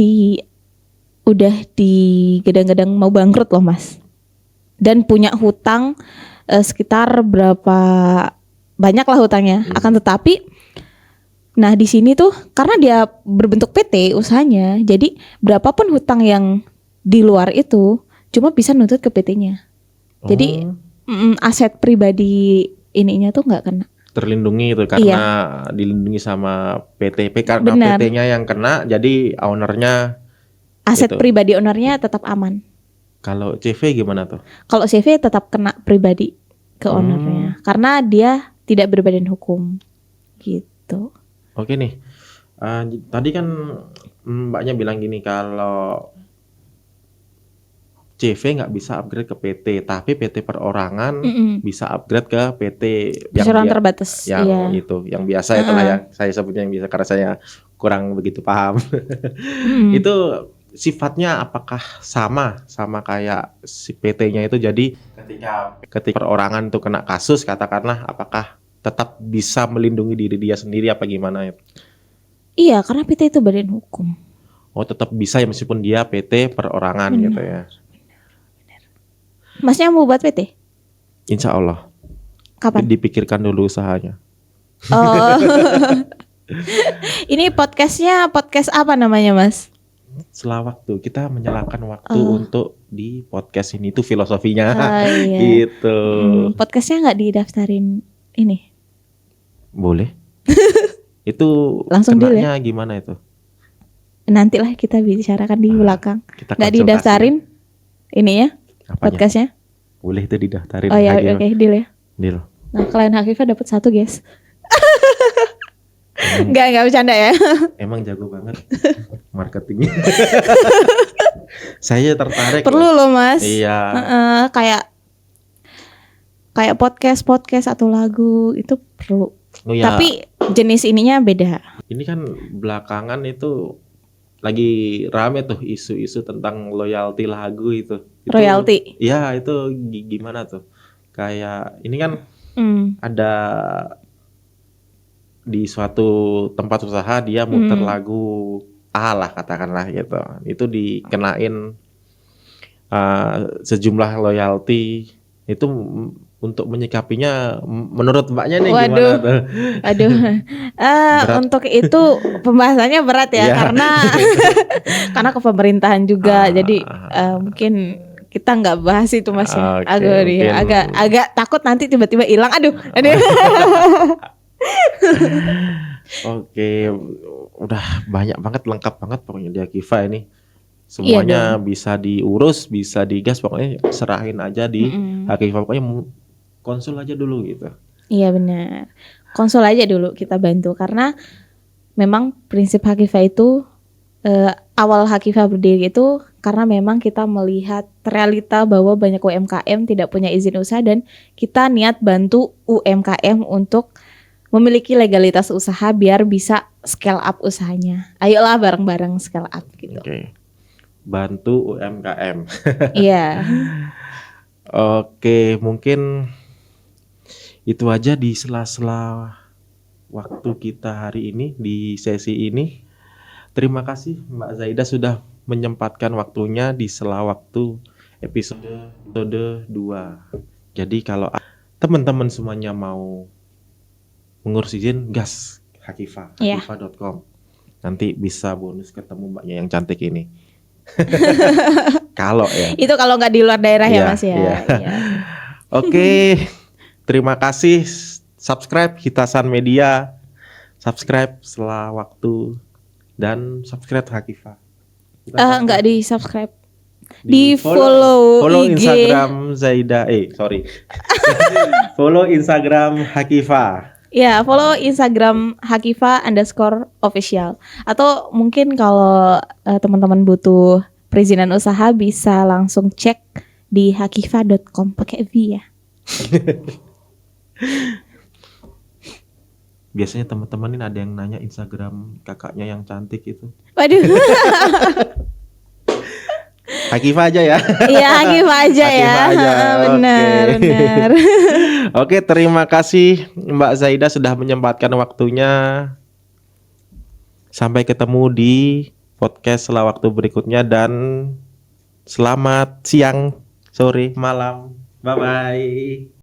udah digadang-gadang mau bangkrut loh Mas. Dan punya hutang sekitar berapa banyak lah hutangnya. Akan tetapi, nah di sini tuh karena dia berbentuk PT usahanya, jadi berapapun hutang yang di luar itu cuma bisa nuntut ke PT-nya. Jadi aset pribadi ininya tuh nggak kena. Terlindungi itu karena dilindungi sama PT. Karena Benar. PT-nya yang kena, jadi ownernya Aset itu. pribadi ownernya tetap aman. Kalau CV gimana tuh? Kalau CV tetap kena pribadi ke ownernya karena dia tidak berbadan hukum gitu. Oke nih, tadi kan mbaknya bilang gini kalau CV nggak bisa upgrade ke PT, tapi PT perorangan bisa upgrade ke PT Perseroan terbatas. yang Iya. itu, yang biasa itulah yang saya sebutnya yang biasa karena saya kurang begitu paham. Itu sifatnya apakah sama kayak si PT-nya itu, jadi ketika perorangan itu kena kasus katakanlah, apakah tetap bisa melindungi diri dia sendiri apa gimana itu? Iya, karena PT itu badan hukum. Oh tetap bisa ya meskipun dia PT perorangan gitu ya. Masnya mau buat PT? Insya Allah. Kapan? Dipikirkan dulu usahanya. Oh. Ini podcast apa namanya Mas? Setelah waktu kita menyalakan waktu untuk di podcast ini, itu filosofinya. Iya. Gitu. Podcastnya nggak didaftarin ini? Boleh. Itu Langsung deal kenanya gimana itu? Nantilah kita bicarakan di belakang. Kita Nggak konsultasi. didaftarin ini ya Apanya? podcastnya? Boleh itu didaftarin. Oh ya aja. oke deal ya. Deal. Nah klien Hakifah dapat 1 guys. Nggak bercanda ya. Emang jago banget marketingnya. Saya tertarik. Perlu loh Mas. Iya. Kayak podcast atau lagu itu perlu. Oh, ya. Tapi jenis ininya beda. Ini kan belakangan itu lagi rame tuh isu-isu tentang royalti lagu itu. Royalti. Iya itu gimana tuh? Kayak ini kan ada di suatu tempat usaha dia muter lagu A lah katakanlah gitu. Itu dikenain sejumlah royalti itu. Untuk menyikapinya menurut mbaknya nih gimana tuh? Aduh, untuk itu pembahasannya berat ya, karena ke pemerintahan juga, jadi mungkin kita nggak bahas itu Mas ya. Agak takut nanti tiba-tiba hilang. Aduh. Oke, udah banyak banget, lengkap banget pokoknya di Hakifah ini. Semuanya bisa diurus, bisa digas, pokoknya serahin aja di Hakifah, pokoknya konsul aja dulu gitu. Iya benar. Konsul aja dulu, kita bantu karena memang prinsip Hakifah itu awal Hakifah berdiri itu karena memang kita melihat realita bahwa banyak UMKM tidak punya izin usaha dan kita niat bantu UMKM untuk memiliki legalitas usaha biar bisa scale up usahanya. Ayolah bareng-bareng scale up gitu. Oke. Bantu UMKM. Iya. Oke, mungkin itu aja di sela-sela waktu kita hari ini di sesi ini. Terima kasih Mbak Zaida sudah menyempatkan waktunya di sela waktu episode 2. Jadi kalau teman-teman semuanya mau mengurus izin, gas Hakifa, Iya. hakifa.com. Nanti bisa bonus ketemu mbaknya yang cantik ini. Kalau ya. Itu kalau nggak di luar daerah ya Iya, Mas ya. iya. Iya. Oke, terima kasih. Subscribe Hitasan Media, subscribe Sela Waktu, dan subscribe Hakifa. Nggak di subscribe, di follow IG. Instagram Zaida, follow Instagram Hakifa. Ya, follow Instagram Hakifa_official. Atau mungkin kalau teman-teman butuh perizinan usaha bisa langsung cek di hakifa.com pakai V ya. Biasanya teman-teman ini ada yang nanya Instagram kakaknya yang cantik itu. Waduh. Hakifa aja ya. Iya, Hakifa aja ya. Hakifa aja. Benar, Oke. benar. Oke, terima kasih Mbak Zaida sudah menyempatkan waktunya. Sampai ketemu di podcast Sela Waktu berikutnya dan selamat siang, sore, malam. Bye bye.